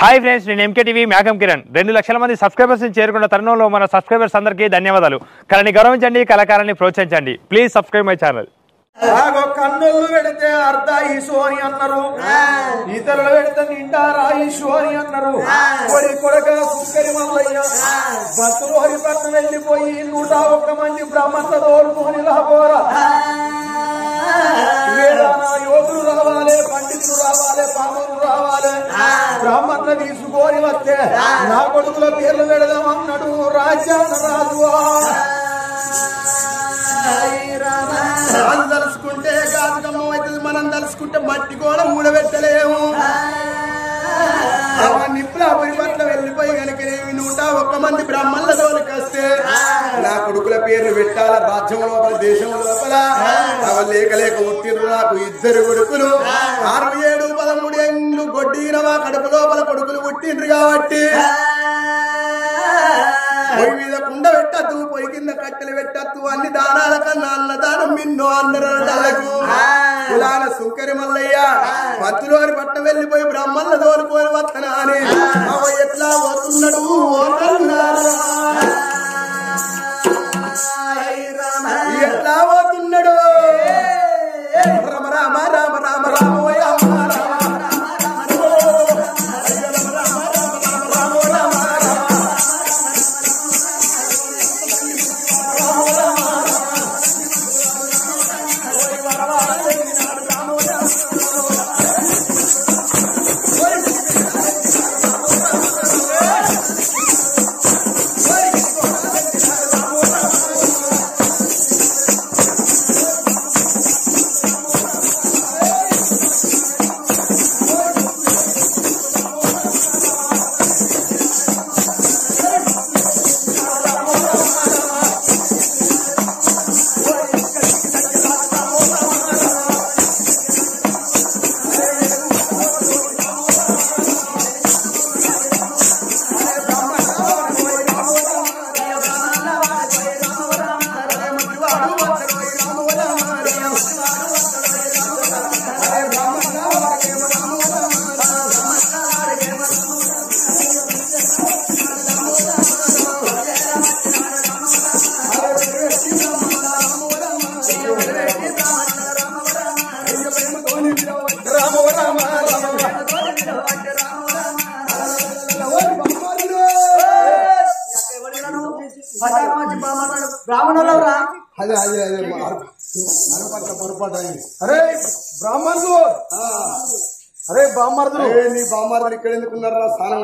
Hi friends, నేను MK TV మేఘం కిరణ్. 2 లక్షల మంది సబ్స్క్రైబర్స్ ని చేరుకున్న తరుణంలో మన సబ్స్క్రైబర్స్ అందరికీ ధన్యవాదాలు. కళని గౌరవించండి, కళాకారాన్ని ప్రోత్సహించండి. Please subscribe my channel. కన్నులు పెడితే అర్ధ ఈసు అని అన్నారు, ఇతరులు పెడితే నిండారా ఈసు అని అన్నారు. కొడి కొడక కుక్కరి మల్లయ్య భక్తులు హరిపట్నం వెళ్ళిపోయి 101 మంది బ్రాహ్మణుల తోలుకొని రాబోరా. వేదాన యోగులు రావాలి, పండితులు రావాలి, పాములు రావాలి. బ్రాహ్మణులు తీసుకొని వస్తే నా కొడుకుల పేర్లు పెడదామన్నాడు రాజ్యాన రాజు. తలుసుకుంటే గాజుకమ్మ అవుతుంది, మనం తలుసుకుంటే మట్టి కూడా మూడబెట్టలేము. నిప్పుల పొడి పట్ల వెళ్ళిపోయి కనుక 101 మంది బ్రాహ్మణుల తోలికి వస్తే నా కొడుకుల పేర్లు పెట్టాల. రాజ్యం లోపల, దేశం లోపల లేక లేక ఉత్తిరు నాకు 2 కొడుకులు. 6, 7, 13 ఏళ్ళు గొడ్డినవా కడుపు లోపల కొడుకులు పుట్టిండ్రు కాబట్టి పొయ్యి మీద కుండ పెట్టద్దు, పొయ్యి కింద కట్టెలు పెట్టద్దు. అన్ని దానాల కన్నా అన్నదానం మిన్నో అందరూ కులాల సుంకరి మల్లయ్య పత్తులోని పట్టణం వెళ్ళిపోయి బ్రాహ్మణుల తోలుకొని వత్తనా అని ఎట్లా పోతున్నాడు ఎట్లా పోతున్నాడు. రామ రామ రామ రామ రామ బ్రాహ్మణులరా. అదే అదే అదే పొరపాటు అయింది. అరే బ్రాహ్మణులు, అరే బామ్మర్దులు, నీ బామ్మర్దులు ఇక్కడ ఎందుకున్నారా? స్థానం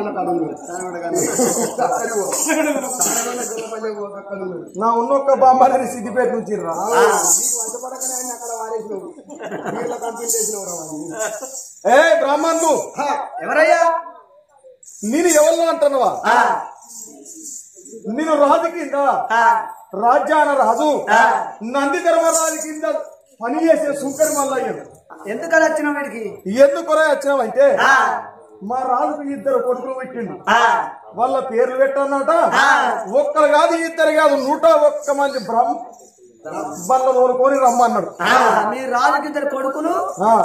నా ఉన్నొక్క బామ్మర్ని సిద్దిపేట నుంచి రా. అక్కడ వారేసినావు, కంప్లీట్ చేసినవు. ఏ బ్రాహ్మణులు ఎవరయ్యా? నేను ఎవరిలో అంటున్నావా? నేను రాజు కింద, రాజ్యాన రాజు నంది ధర్మరాజు కింద పనిచేసే సుంకరి మల్లయ్య. ఎందుకని వచ్చినావు వీడికి? ఎందుకు వచ్చినావంటే మా రాజుకు 2 కొడుకులు పెట్టిండు. వాళ్ళ పేర్లు పెట్టన్నట. ఒక్కరు కాదు, 2 కాదు, 101 మంది బల్ల తోలుకొని రమ్మన్నాడు. మీ రాజుకి 2 కొడుకులు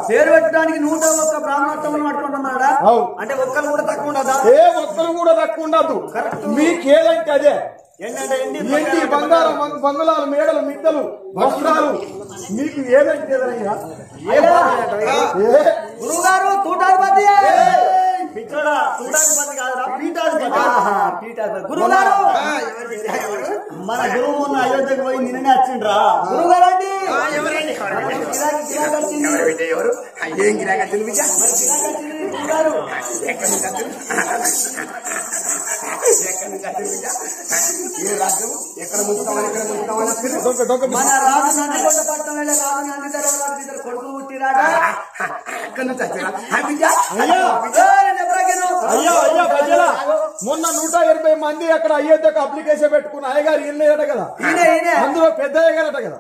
పేరు పెట్టడానికి 101 బ్రాహ్మణోత్తములు పట్టుకుంటున్నాడా? అంటే ఒక్కరు కూడా తక్కువ ఉండదా? ఏ ఒక్కరు కూడా తక్కువ ఉండదు. మీకేదంటే అదే ఏంటి బంగారం, బంగుళాలు, మేడలు, మిద్దలు, వస్త్రాలు, మీకు ఏదంటే గురువు గారు తూటాధిపతి. గురువు గారు మన గురువు మొన్న అయోధ్యకు పోయి నిన్ననే వచ్చిండ్రా. గురువు గారు అండి ఏం గిరాగా తెలివిగా ఎక్కడ ముంచుతామని మన రాజు నన్నికొండ పట్టణం వెళ్ళే రాజు నంది ధర్మరాజు 2 కొడుకులు పుట్టిరాట. మొన్న 180 మంది అక్కడ అయోధ్యకు అప్లికేషన్ పెట్టుకున్న అయ్యగారు ఇల్లేదట కదా, అందులో పెద్ద అయ్యగారట కదా.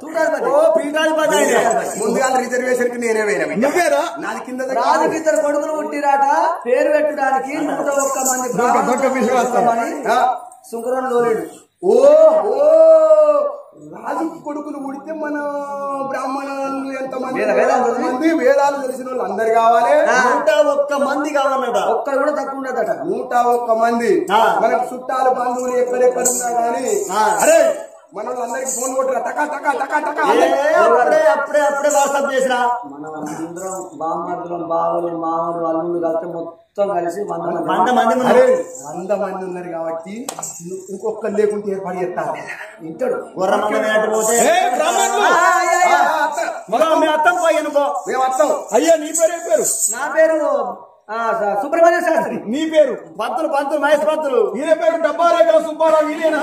ముందుగా రిజర్వేషన్ కి నేనే నువ్వేరా? నాది కింద రాజుకి 2 కొడుకులు పుట్టిరాట. పేరు పెట్టడానికి 101 మంది సుంకరం లోలేడు. ఓ రాజు కొడుకులు పుడితే మన బ్రాహ్మణులు ఎంతమంది వేదాలు తెలిసిన వాళ్ళు అందరు కావాలి. 101 మంది కావాలన్నట. ఒక్కరు కూడా తక్కువ ఉండదట. 101 మంది మనకు చుట్టాలు బంధువులు ఎక్కడెక్కడ ఉన్నా కానీ అరే మన వాళ్ళందరికి ఫోన్ కొట్టరా టకా టకా టకా టకా అప్పుడే వాట్సాప్ చేసినా మనం అందరం బామ్మర్దులం బావలు మామలు అల్లుళ్ళు కలిసి మొత్తం కలిసి 100 మంది అరే 100 మంది ఉన్నారు కాబట్టి ఇంకొకరు లేకుంటే ఏర్పాటు చేస్తారు. ఇంటాడు పోతే అత్తం పోయాను మేము వస్తాం. అయ్యా నీ పేరు ఏం పేరు? నా పేరు సుబ్రహ్మణ్య శాస్త్రి. నీ పేరు? పంతులు మహేష్ పంతులు. ఈయన పేరు డబ్బారేగల సుబ్బారావు. ఈయనేనా?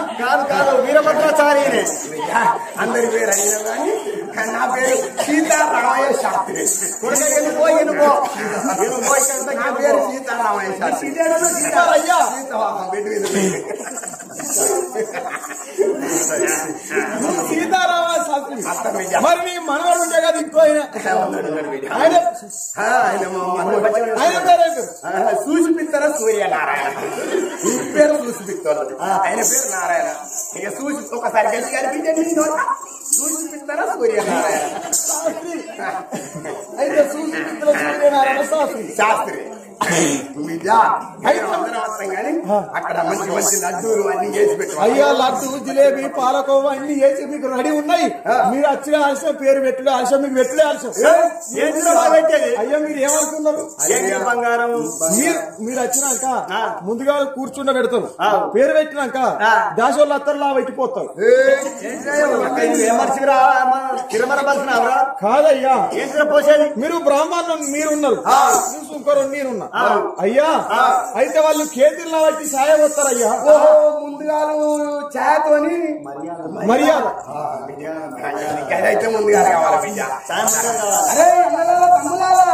కాదు వీరభద్రాచారి. అందరి పేరు అయినా కానీ నా పేరు సీతారామయ్య శాస్త్రి. నా పేరు సీతారామయ్య శాస్త్రి. సీతారామయ్య శాస్త్రి. మరి నీ మనవాడు ఉండే కదా ఇంకో సూచిపిత్తర సూర్యనారాయణ. ఈ పేరు సూచిపిత్తరు, ఆయన పేరు నారాయణ. ఇక సూచి ఒకసారి కలిసి కనిపించండి. సూచిపిత్తర సూర్యనారాయణ అయితే సూచిపిత్తర సూర్యనారాయణ శాస్త్రి. అక్కడ మంచి మంచి లడ్డూలు అన్ని చేసి పెట్టు. అయ్యా లడ్డు జిలేబీ పాలకోవ అన్ని చేసి మీకు రెడీ ఉన్నాయి. మీరు వచ్చిన ఆలస్యం పేరు పెట్టుడే ఆలస్యం, మీకు పెట్టుడే ఆలస్యం. అయ్యా మీరు ఏమనుకున్నారు? బంగారం మీరు వచ్చినాక ముందుగా కూర్చుండ పెడతారు. పేరు పెట్టినాక దాసోళ్ళు అత్తరులా పెట్టిపోతారు. కాదయ్యా మీరు బ్రాహ్మణులు మీరున్నారు, ఇంకొకరు మీరున్నా. అయ్యా అయితే వాళ్ళు కేతిలా బట్టి సాయం వస్తారయ్యా. ముందుగా ఛాయతోని మర్యాద అయితే ముందుగా కావాలి. అరే తమ్ములారా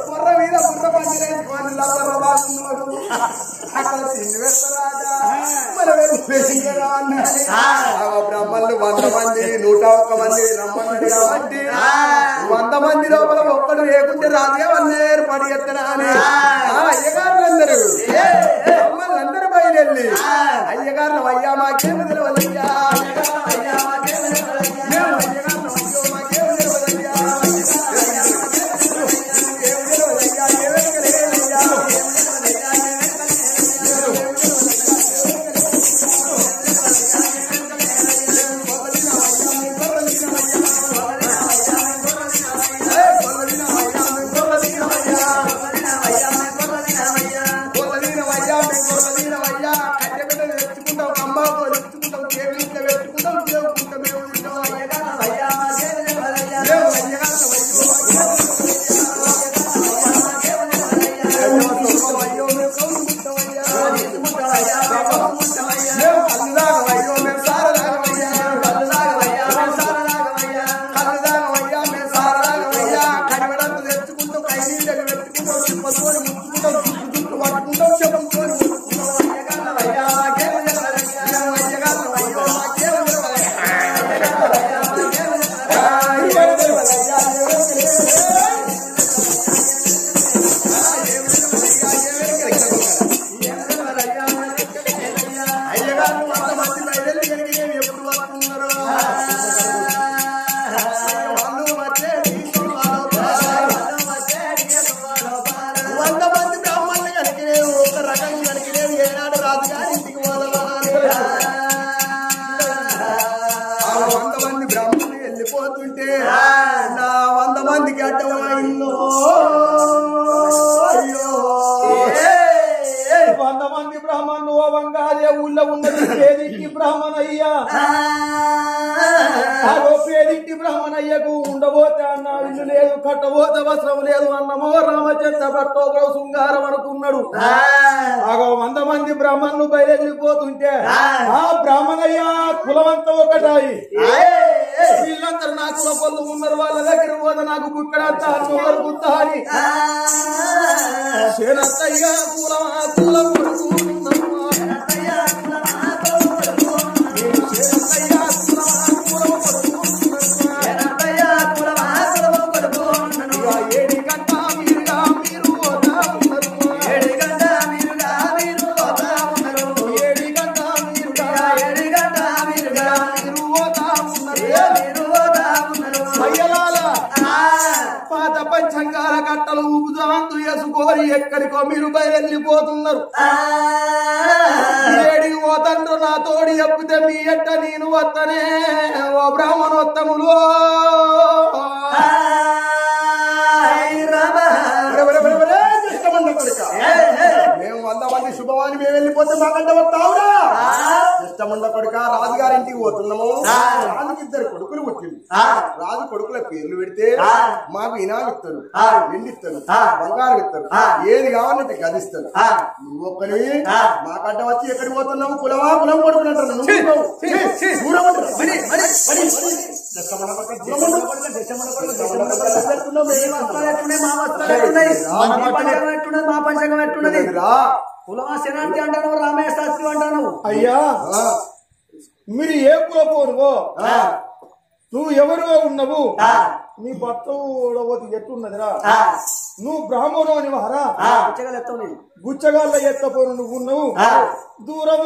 బుర్ర మీద బుర్ర పంచుకోవాలి. అక్కడ తిండి వేస్తారాగా బ్రహ్మలు 100 మంది 101 మంది రమ్మన్నాడు కాబట్టి 100 మంది లోపల ఒక్కడు లేకుంటే రాజుగా వాళ్ళు ఏర్పాటు చేస్తారా అని అయ్యగారులందరూ బ్రహ్మలందరూ బయలుదేరి అయ్యగారులు అయ్యా మాకేమి తెలియదయ్యా, అయ్యా మాకేమి తెలియదయ్యా, అయ్యగారులు అయ్యో మాకేమి తెలియదయ్యా, ఊళ్ళో ఉన్నది పేదింటి బ్రాహ్మణయ్య. పేదింటి బ్రాహ్మణయ్యకు ఉండబోతే అన్న ఇల్లు లేదు, కట్టబోతే వస్త్రం లేదు, అన్నమో రామచంద్ర పట్టో శృంగారం అనుకున్నాడు. 100 మంది బ్రాహ్మణులు బయలుదేరిపోతుంటే ఆ బ్రాహ్మణయ్య కులమంతా ఒకటాయి. వీళ్ళందరూ నా కుల పొల్లు ఉన్నారు, వాళ్ళ దగ్గర పోతే నాకు బుక్కడంతా అన్నవారు బుద్ధ అని సేనత్తయ్య కులమా కులం కట్టలు ఊపుదాంతు వేసుకోరి ఎక్కడికో మీరు బయలుపోతున్నారు. ఏడికి పోతండ్రు నా తోడి చెప్తే మీ ఎట్ట నేను వత్తనే ఓ బ్రాహ్మణోత్తములు. మేము 100 మంది శుభవాన్ని మేము వెళ్ళిపోతే మాకంటే వస్తావురా. ఇష్టముండ కొడుక రాజుగారింటికి పోతున్నాము. రాజుకి 2 కొడుకులు పుట్టింది. రాజు కొడుకుల పేర్లు పెడితే మాకు ఇనాం ఇస్తారు, ఎండి ఇస్తారు, బంగారం ఇస్తారు, ఏది కావాలంటే గదిస్తారు. నువ్వు ఒక్కరివి మాకంట వచ్చి ఎక్కడికి పోతున్నావు? కులమా కులం కొడుకునంటారు. మా పంచకం ఎట్టున్నది? కులమా శనార్థి అంటాను, రామయ్య శాస్త్రి అంటాను. అయ్యా మీరు ఏ కులపోనువో, నువ్వు ఎవరుగా ఉన్నావు, నీ భర్త ఎట్టున్నదిరా? నువ్వు బ్రాహ్మణు అని వారా? గుచ్చగాళ్ళ ఎత్తపోను నువ్వు ఉన్నావు. దూరం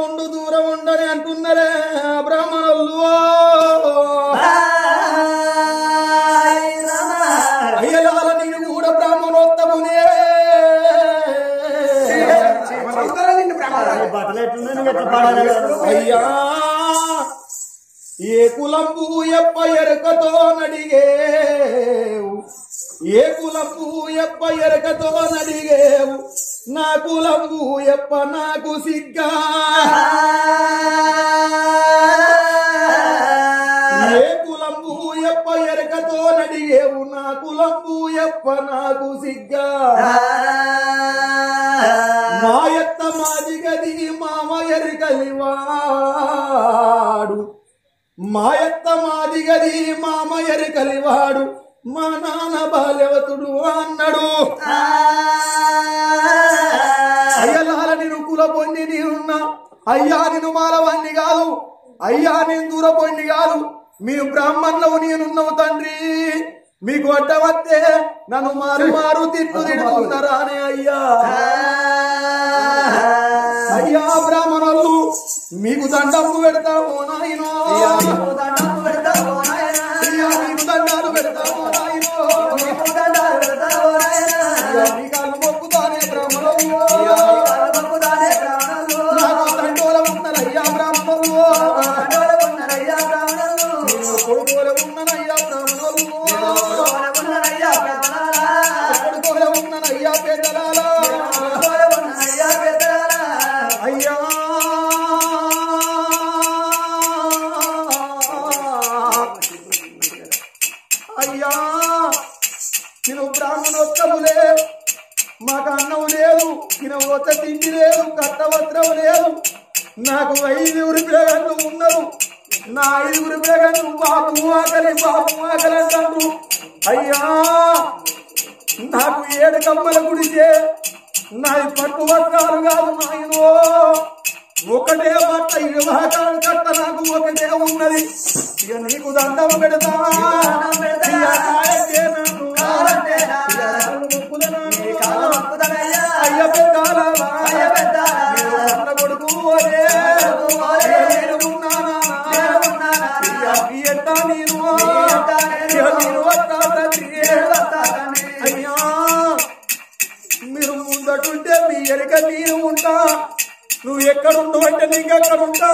ఉండని అంటున్నారే బ్రాహ్మణులు. అయ్యలాల నేను కూడా బ్రాహ్మణోత్తమునే. అయ్యా ఏ కులంబు ఎప్ప ఎరకతో నడిగేవు, ఏ కులంబు ఎప్ప ఎరకతో నడిగేవు, నా కులంబు ఎప్ప నాకు సిగ్గా. ఏ కులంబు ఎప్ప ఎరకతో నడిగేవు, నా కులంబు ఎప్ప నాకు సిగ్గా. మా ఎత్త మాదిగది మామ ఎరుకలివాడు, మా ఎత్త మాదిగది మామ ఎరుకలివాడు, మా నాన్న బాల్యవతుడు అన్నాడు. అయ్యలాల నేను కులపొండి నీవున్నా, అయ్యా నేను మాలవన్ని కాదు, అయ్యా నేను దూరపొండి కాదు, మీరు బ్రాహ్మణులవు నేనున్నావు తండ్రి. మీకు అడ్డవస్తే నన్ను మారు తిట్టుతున్నారానే అయ్యా. అయ్యా బ్రాహ్మణులు మీకు దండము పెడతాము నాయనో, దండము పెడతాము నాయనా, మీకు దండాలు పెడతాము నాయనో, మీ కాళ్ళు మొక్కుతానే బ్రాహ్మణులు, నాకు దండోల ఉన్నారయ్యా బ్రాహ్మణులు, కొడుకోల ఉన్నానయ్యా బ్రాహ్మణులు, కొడుకోల ఉన్నానయ్యా పెద్దలాలా. అయ్యా అయ్యా నేను బ్రాహ్మణోత్తములే, మాకు అన్నం లేదు, తినవోత తిండి లేదు, కట్టవస్త్రం లేదు. నాకు 5 పిల్లగాళ్ళు ఉన్నారు. నా 5 పిల్లగాళ్ళు బాబు ఆకలి అంటారు. అయ్యా నాకు 7 కమ్మల గుడిసే, నాది పట్టు వస్త్రాలు కాదు నాయనో, ఒకటే బట్ట 20 కట్ట నాకు ఒకటే ఉన్నది. ఇక నీకు దండం పెడతా, అయ్య పెట్టాలా కొడుకు ఎట్టా నేను అయ్యా మీరు ముందటుంటే మీ ఎరక నేను ఉంటా, నువ్వు ఎక్కడుండో అంటే నీకు ఎక్కడ ఉంటా,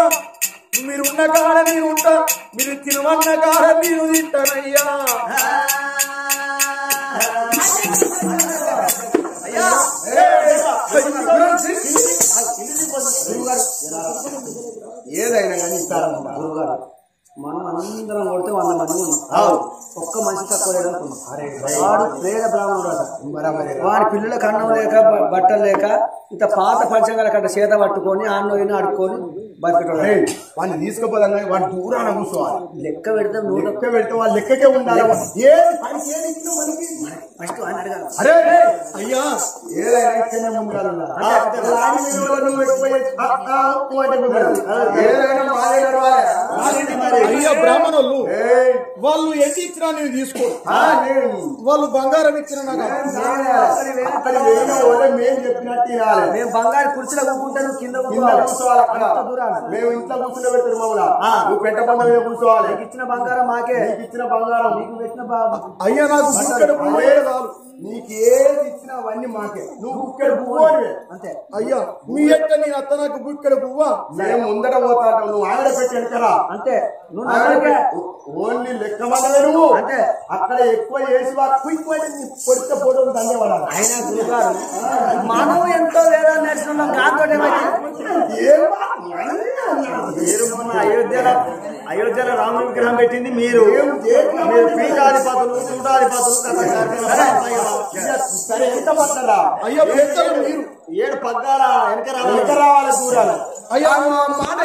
మీరున్న కాడ నేను ఉంటా, మీరు తినవన్న కాడ నేను తింటానయ్యా. ఏదైనా కానీ ఇస్తారన్నమాట. మనం అందరం కొడితే 100 మంది ఉన్నాం, ఒక్క మనిషి తక్కువ లేదనుకున్నాం. వాడు పేద బ్రాహ్మణుడు, వాడి పిల్లలకు అన్నం లేక బట్టలు లేక ఇంత పాత పంచంగాల కట్ట చేత పట్టుకొని అన్నం అడుక్కొని బతికేటోడు. వాడిని తీసుకుపోదా, వాడు దూరాన కూర్చోవాలి. లెక్క పెడితే లెక్క పెడితే వాళ్ళ లెక్కకే ఉండాలి. ఫస్ట్ ఆయన అడగాలి. అరే అయ్యా ఏదైనా ఇక్కడనే ఉండాలి. అయ్యా బ్రాహ్మణులు వాళ్ళు ఎన్ని ఇచ్చినా నేను తీసుకో, వాళ్ళు బంగారం ఇచ్చిన మేము చెప్పినట్టు మేము బంగారు కుర్చీలో కూర్చుంటాను, కింద మేము ఇంట్లో కూర్చుంటే పెడతారు మమ్మల్ని. నువ్వు పెట్టకుండా మేము కూర్చోవాలి. ఇచ్చిన బంగారం మాకే, ఇచ్చిన బంగారం నీకు పెట్టిన అయ్యా నాకు నీకేది ఇచ్చినా అవన్నీ మాకే. నువ్వు ఇక్కడ పువ్వు అంతే. అయ్యా మీ యొక్క నీ అత్త నాకు ఇక్కడ పువ్వా? మేము ముందర పోతా అంటావు, నువ్వు ఆవిడ పెట్టి వెనకరా అంతే. నువ్వు ఓన్లీ లెక్క వల్లనే నువ్వు అంతే. అక్కడ ఎక్కువ చేసి పొడితే పోటీ దండేవాడు. అయినా గురుగారు మనం ఎంతో వేదాలు నేర్చుకున్నాం. కాకపోతే అయోధ్యలో రాముడి విగ్రహం పెట్టింది మీరు. పీఠాధిపతులు చూడాధిపతులు సరే ఎంత పట్టారా? అయ్యో పెద్దలు మీరు 7 పగ్గాల వెనక రావాలి దూరాలు. అయ్యా మాట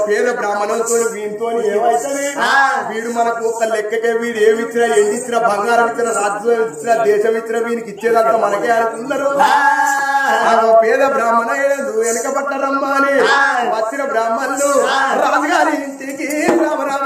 పేద బ్రాహ్మణులతో వీటితో ఏమైతుంది? వీడు మనకు ఒక లెక్కకే వీడు ఏమి ఇచ్చినా, ఎండి ఇచ్చినా, బంగారం ఇచ్చినా, రాజ్యం ఇచ్చినా, దేశం ఇచ్చినా వీనికి ఇచ్చేదంతా మనకే అనుకున్నారు. పేద బ్రాహ్మణ నువ్వు వెనక పట్టరమ్మా అని వచ్చిన బ్రాహ్మణులు రాజుగారి ఇంటికి రామరామ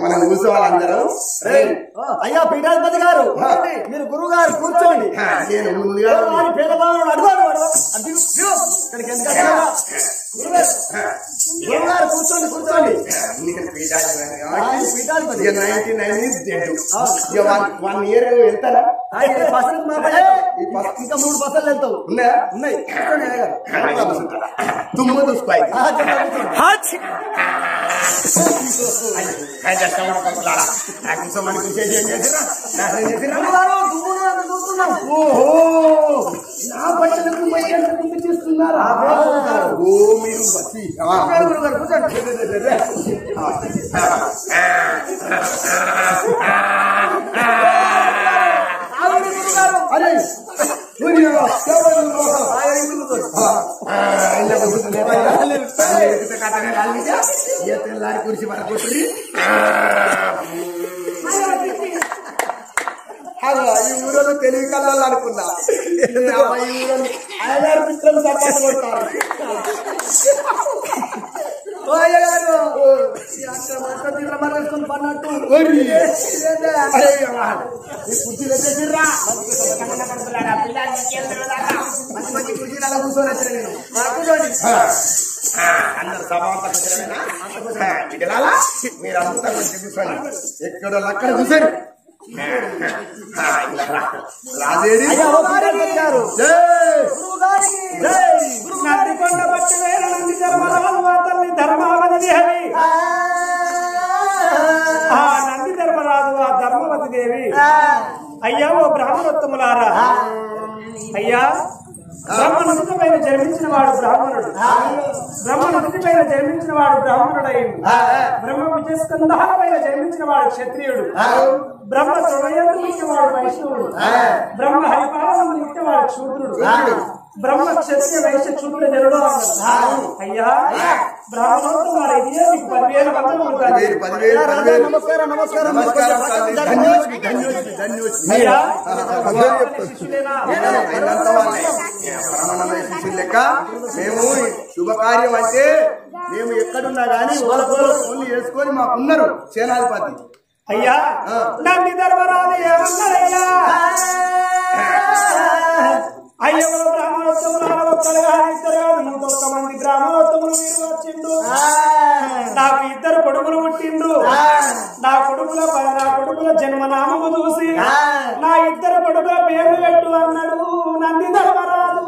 మనం కూర్చోవాలందరం. అయ్యా పీఠాధిపతి గారు, మీరు గురువు గారు కూర్చోండి. నేను ముందుగా గురువు గారు కూర్చోండి కూర్చోండి. 1 year వెళ్తారా? ఇంకా 3 బస్సులు వెళ్తావు ఉన్నాయి. తుమ్ము చూసుకో నా బట్టలకు తుమ్ము చేస్తున్నారా? మీరు బస్సి తెల్లారి కురిసి మన కొట్టి ఈ ఊరలో తెలివి కలాలి అనుకున్నా. ఆయన మిత్రులు సపోర్ట్ కొడతారు. పన్నట్టు కుర్చీలు ఎత్తేసిర్రా, మంచి మంచి కుర్చీలు అలా కూర్చొని వచ్చాను నేను. అందరు సభ మీరు అంతా కొంచెం కూర్చోండి, ఎక్కడో అక్కడ కూర్చోండి. రాజేది నంది ధర్మరాజు ఆ ధర్మవతి దేవి. అయ్యా ఓ బ్రాహ్మణోత్తములారా, అయ్యా బ్రహ్మ నుడి పైన జన్మించిన వాడు బ్రాహ్మణుడు. బ్రహ్మ నుడి పైన జన్మించిన వాడు బ్రాహ్మణుడయ్యింది. బ్రహ్మ విజయస్కంధాల పైన జన్మించిన వాడు క్షత్రియుడు. బ్రహ్మ తృణయందు ముఖ్యవాడు వైష్ణవుడు. బ్రహ్మ హరిపాలను ముఖ్యవాడు శూద్రుడు. బ్రహ్మ క్షత్రియ వైశ్య శూద్ర జనుడు అన్నారు. అయ్యా బ్రాహ్మణోత్తమ వారు ఇదే మీకు 10,000 వందలు ఉంటారు. నమస్కారం నమస్కారం నమస్కారం. అయ్యా శిష్యులేనా లెక్క మేము శుభకార్యం అంటే మేము ఎక్కడున్నా గానీ ఓన్లు వేసుకొని మాకున్నారు సేనాధిపతి. అయ్యా నంది ధర్మరాజు ఏమన్నారయ్యా? అయ్యో బ్రాహ్మణోత్తములు ఒక్కరుగా ఇద్దరుగా 101 మంది బ్రాహ్మణోత్తములు మీరు వచ్చిండు. నాకు 2 కొడుకులు పుట్టిండ్రు. నా కొడుకుల జన్మనామము చూసి నా 2 కొడుకుల పేరు పెట్టు అన్నాడు నంది ధర్మరాజు.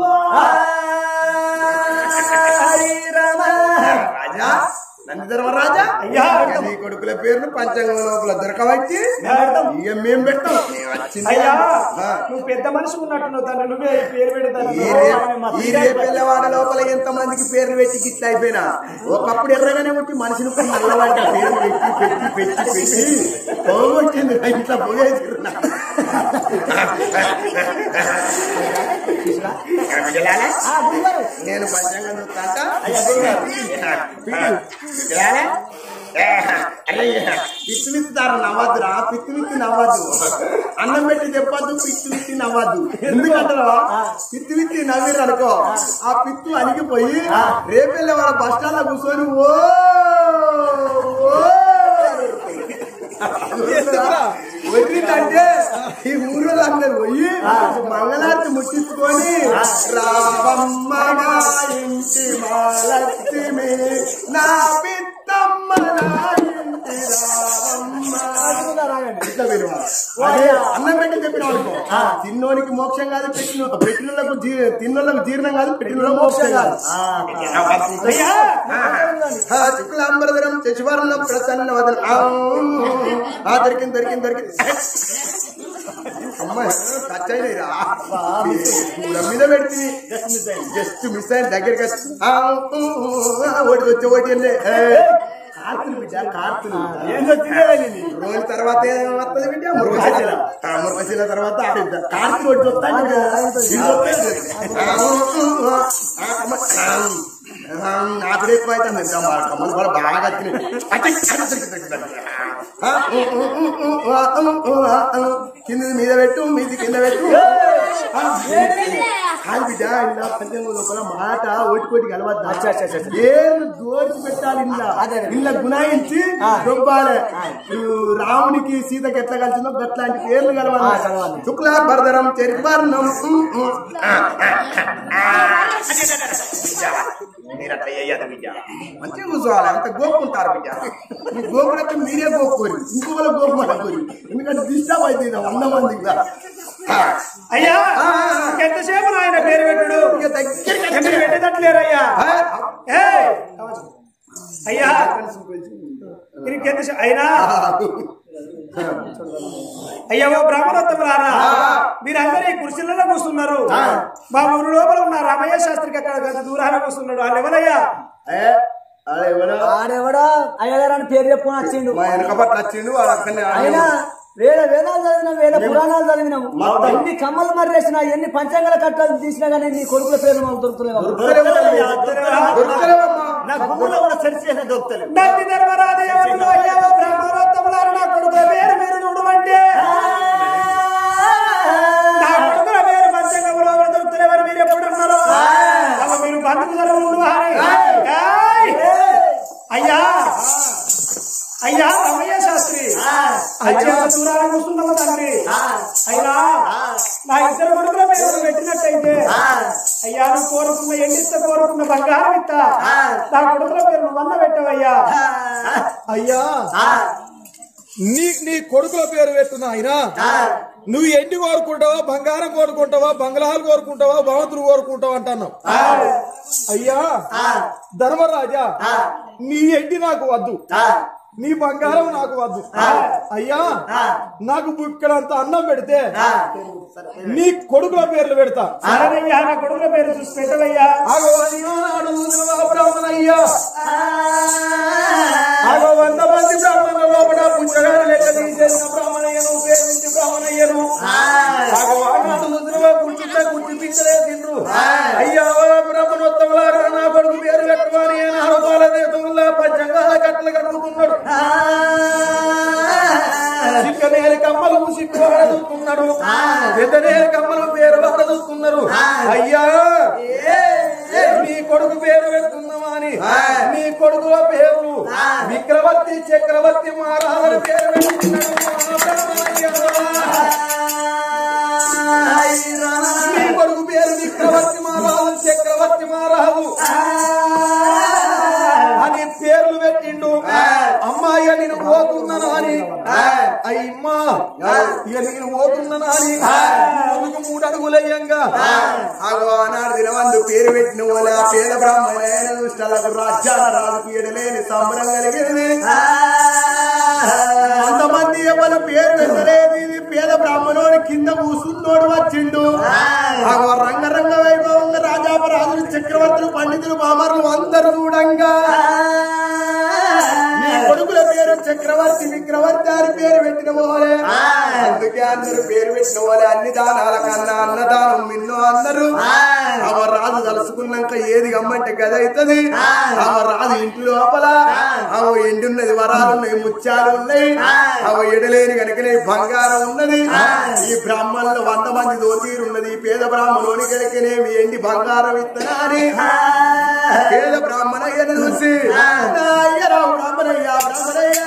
రాజా నంది ధర్మరాజా అయ్యా నీ కొడుకుల పేరును పంచాంగం లోపల దొరకవచ్చి ఇక మేము పెట్టాం. అయ్యా నువ్వు పెద్ద మనిషి ఉన్నట్టు నువ్వు తను నువ్వే పేరు పెడతాను. ఈ రేపెల్లవాడ లోపల ఎంత మందికి పేర్లు పెట్టి గిట్ల అయిపోయినా ఒకప్పుడు ఎర్రగానే ఉంటే మనిషిని నల్లవాడి పేరు పెట్టి పెట్టి పెట్టి పెట్టి పోగొట్టింది. ఇట్లా పోయేది నేను పంచాంగం చూస్తా పిచ్చిమిత్తారు నవ్వద్దురా. పిచ్చిమిత్తి నవ్వద్దు. అన్నం పెట్టి చెప్పద్దు. పిచ్చిమిత్తి నవ్వద్దు. ఎందుకంటారా పిచ్చిమిత్తి నవ్విరు అనుకో ఆ పిత్తు అలిగిపోయి రేపెళ్ళే వాళ్ళ బస్ స్టాండ్ లో కూర్చొని ఓ వదిలిందంటే ఈ ఊళ్ళో అందరు పోయి మంగళారతి ముట్టించుకొని రావమ్మగా ఇంటి మాలక్ష్మి నా పిత్తమ్మ ఇంటి అదే అన్నం పెట్టి చెప్పిన అనుకో తిన్నోనికి మోక్షం కాదు పెట్టినోళ్ళకు తిన్నోళ్ళకు జీర్ణం కాదు పెట్టినోళ్ళకు మోక్షం కాదు. శుక్లాంబరధరం శశివర్ణం ప్రసన్న వదనం దొరికింది దొరికింది దొరికింది. అమ్మాయి టచ్ అయినా మీద పెడితే జస్ట్ మిస్ అయిన దగ్గరికి ఓటి వచ్చే ఓటి వెళ్ళే కార్తులు బిడ్డ కార్తులు రోజుల తర్వాత ఏమవుతుంది బిడ్డ మురగశీల తర్వాత కార్తులు ఒకటి వస్తాయి. నాకు ఎక్కువ అవుతుంది కమ్మలు కూడా బాగా కింద మీద పెట్టు మీది కింద పెట్టు. కాదు బిడ్డ ఇలా పంచంగం లోపల మాట ఓటికోటి కలవద్దు. ఏం దోచి పెట్టాలి ఇళ్ళ గుణాయించి దొబ్బాలి. రామునికి సీతకి ఎట్లా కలిసిందో గట్లాంటి పేర్లు కలవాలి. శుక్లాభరధరం చరివర్ణం మంచిగా కూర్చోవాలి. అంత గోపుకుంటారు బిడ్డ. మీ గోపుడైతే మీరే గోపుకోరు ఇంకోళ్ళ గోపు అనుకోరు. ఎందుకంటే డిస్టర్బ్ అవుతుంది 100 మందికి. అయ్యా ఎంతసేపు ఆయన పేరు పెట్టుడు పెట్టేటట్లేరయ్యా. అయ్యా అయినా అయ్యో బ్రాహ్మణోత్తములారా మీరందరూ ఈ కుర్చీలలో కూర్చున్నారు. మా ఊరు లోపల ఉన్న రామయ్య శాస్త్రికి అక్కడ దూరాన కూర్చున్నాడు. వాళ్ళు ఎవరయ్యా? ఆడెవడా అయ్యగారు అని పేరు చెప్పుకొని వచ్చిండు. వెనకపట్ల వచ్చిండు. అయినా వేల వేదాలు చదివినాం, వేల పురాణాలు చదివినాము. ఎన్ని కమ్మలు మర్రేసినా ఎన్ని పంచాంగాల కట్టాలు తీసినా కానీ నీ కొడుకుల పేర్లు మాకు దొరుకుతలేవు. బ్రాహ్మణోత్తములారా నా కొడుకుల పేరు మీరు చూడమంటే నా కొడుకుల పేరు పంచాంగంలో దొరుకుతలేవని మీరు ఎప్పుడు అన్నారు? మీరు బంధువులు అయ్యా అయ్యా రమయ్య శాస్త్రి అత్యంత దూరాన్ని కూర్చున్నాము తండ్రి. అయినా నా 2 కొడుకుల పేరు పెట్టినట్టయితే అయ్యా నువ్వు కోరుకున్న ఎండిస్త కోరుకున్న బంగారం ఇస్తా. నా కొడుకుల పేరు నువ్వన్న పెట్టవయ్యా. అయ్యా నీ కొడుకుల పేరు పెట్టున్నా అయినా నువ్వు ఎండి కోరుకుంటావా, బంగారం కోరుకుంటావా, బంగ్లాలు కోరుకుంటావా, భవంతులు కోరుకుంటావా అంటున్నావు. అయ్యా ధర్మరాజా నీ ఎండి నాకు వద్దు. నీ బంగారం నాకు వద్దు అయ్యా నాకు ఇక్కడ అంత అన్నం పెడితే నీ కొడుకుల పేర్లు పెడతా సరేనయ్యా నా కొడుకుల పేరు చూసి పెట్టవయ్యా బ్రాహ్మణయ్యా 100 మంది బ్రాహ్మణుల లోపల పుచ్చగారు లెక్క తీసేసిన బ్రాహ్మణయ్యను ఉపయోగించి బ్రాహ్మణయ్యను కూర్చుంటే కూర్చు పింఛలే తిండ్రు అయ్యా బ్రహ్మణోత్తములారా నా కొడుకు పేరు పెట్టమని రూపాయల దేశంలో పంచంగాల కట్టలు కట్టుకున్నాడు చిక్కనేరు కమ్మలు సిక్కు వాడదుకున్నాడు పెద్దనేరు కమ్మలు పేరు వాడదుకున్నారు అయ్యా నీ కొడుకు పేరు పెడుతున్నామా అని నీ కొడుకుల పేర్లు విక్రవర్తి చక్రవర్తి మహారాజుల పేరు పెడుతున్నాడు నీ కొడుకు పేరు విక్రవర్తి మహారాజు చక్రవర్తి మహారాజు అని పేర్లు పెట్టిండు అమ్మాయి నేను పోతున్నాను అని అయ్యమ్మా ఇక నేను పోతున్నాను అని 3 అడుగులయ్యంగా ఆనాడు దినవందు పేరు పెట్టిన వాళ్ళ పేద బ్రాహ్మణైన దుష్టాలకు రాజ్యాల రాజుకు ఎడలేని సంబరం కలిగింది కొంతమంది ఎవరు పేరు పెట్టలేదు ఇది పేద బ్రాహ్మణుడు కింద కూసున్నోడు వచ్చిండు రంగరంగ వైభవంగా రాజాపరాజులు చక్రవర్తులు పండితులు బామరులు అందరూ చూడంగా నీ కొడుకుల పేరు చక్రవర్తి విక్రవర్తి అని పేరు పెట్టిన వాళ్ళే అందుకే అందరూ పేరు పెట్టిన వాళ్ళే అన్ని దానాల కన్నా అన్నదానం మిన్నో అందరూ రాజు తలుసుకున్నాక ఏది గమ్మంటే గది అవుతుంది రాజు ఇంటి లోపల ఎండున్నది వరాలు ఉన్నాయి ముత్యాలు ఉన్నాయి ఎడలేని కనుకనే బంగారం ఉన్నది ఈ బ్రాహ్మణులు 100 మంది దోతీరు ఉన్నది పేద బ్రాహ్మణుని కనుకనేమి ఎండి బంగారం ఇత్తనాని పేద బ్రాహ్మణయ్యను చూసి బ్రాహ్మణయ్య బ్రాహ్మణయ్య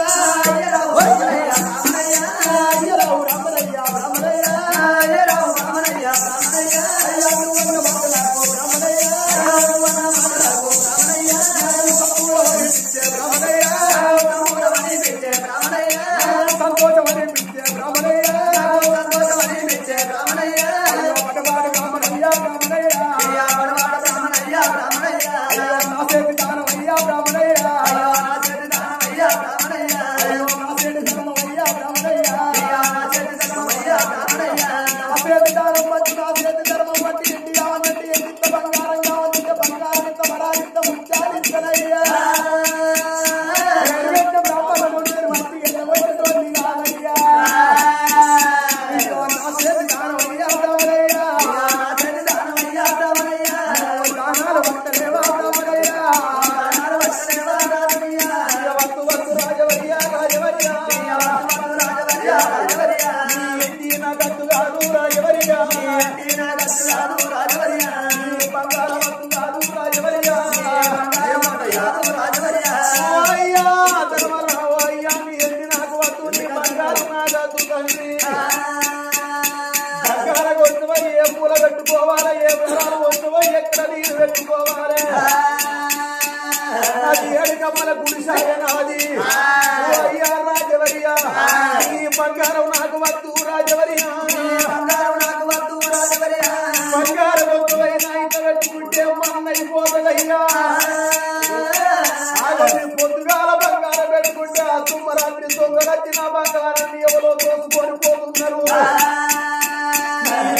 పొద్దుగాల బంగారం పెట్టుకుంటే ఆ తుమ్మరాత్రి దొంగలచ్చిన బంగారాన్ని ఎవరో దోసుకొని పోతున్నారు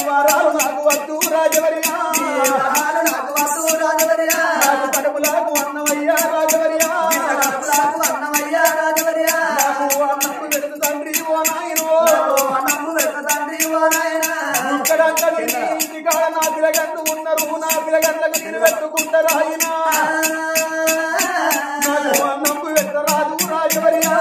వారాలు నాకు వద్దు రాజవరియా నాకు కడుపులకు అన్నమయ్యా రాజవరియా నాకు అన్నము పెడుతు తండ్రి ఓ నాయనో ఇక్కడంతా ఇంటికాడ నా పిల్లగంటూ ఉన్నారు నా పిల్లగంటలకు నేను పెట్టుకుంటారు ఆయన నమ్ము పెట్టరాదు రాజవరియా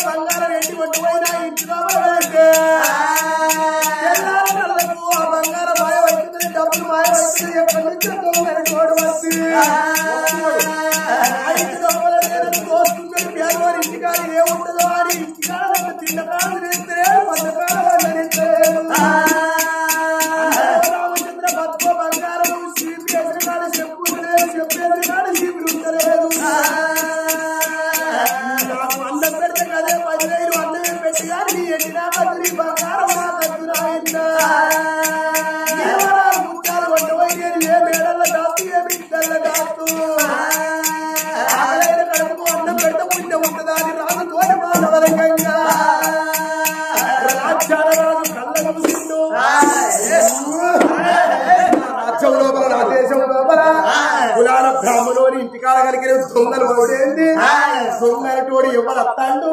బంగారం ఎట్టి కొట్టుపోయినా ఇంటి దోస్తుంది పేదవారి ఇంటికాడ ఏముంటుందో అని ఇంటికాడ తిన్నకాలు నేర్తే రామచంద్ర బతుకో బంగారం సీపీ ఎదురుగాడు చెప్పులేదు చెప్పేది కాదు సీపీలు ఉండలేదు నాకు అన్నం పెడితే కదే 10,000 అన్నమే పెట్టి కానీ నీ ఎట్టినా బతుని బంగారం నా తగ్గురా ముత్యాలు వంటవై నేను ఏ మేడల్ల దాస్తు ఏ బిడ్డల్ల దాస్తు కడుపు అన్నం పెడితే పుణ్య ఉంటుందా అని రాజు తోటి మానవరంగా రాజ్యాల రాజు కళ్ళ చూసిండు రాజ్యం లోపల నా దేశం లోపల కులాల బ్రాహ్మణుని ఇంటికాడ కలిగిన దొంగలు ఓడేంది దొంగలటోడు ఎవరు వస్తాడు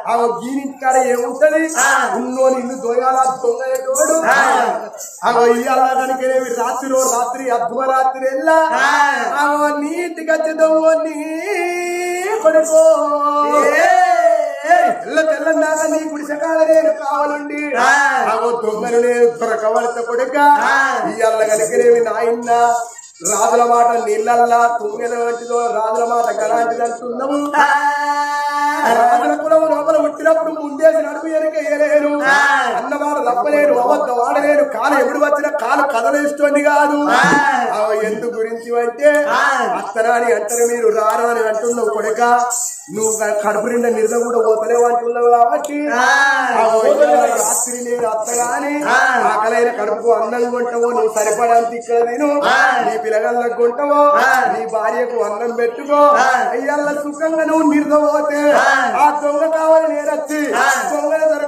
ఆ గీనింటికాడ ఏముంటది ఉన్నోని ఇల్లు దొంగల దొంగలటోడు అగో ఇయ్యాల కనుకనేవి రాత్రి అర్ధరాత్రి వెళ్ళా అగో నీటికి వచ్చి దొంగని కొడుకో తెల్లందాక నీ గుడిసెకాల నేను కావాలండి అగో దొంగలు నేను దొరకవలత కొడుక ఇయ్యాల కనుకనేవి నాయన్న రాజుల మాట నీళ్ళల్లా తుంగెల వంటిదో రాజుల మాట గలాంటిది అంటున్నాము రాజుల కులం లోపల పుట్టినప్పుడు ముందేసి నడుపు ఎనకేయలేను అన్నమాట తప్పలేను అబద్ధం వాడలేను కాలు ఎప్పుడు వచ్చినా కాలు కదలేస్తోంది కాదు ఎందు గురించి అంటే అత్తరాని అంటారు మీరు రారా అని అంటున్నావు కొడుక నువ్వు కడుపు నిండా నిద్ర కూడా పోతలేవు అంటున్నావు కాబట్టి రాత్రి నేను అత్తగాని ఆకలైన కడుపు అన్నం కొంటావో నువ్వు సరిపడానికి ఇక్కడ నేను నీ పిల్లగాళ్ళకు కొంటావో నీ భార్యకు అన్నం పెట్టుకో అయ్యల్ల సుఖంగా నువ్వు నిద్ర పోతే ఆ దొంగ కావాలి నేనొచ్చి దొంగ దొరక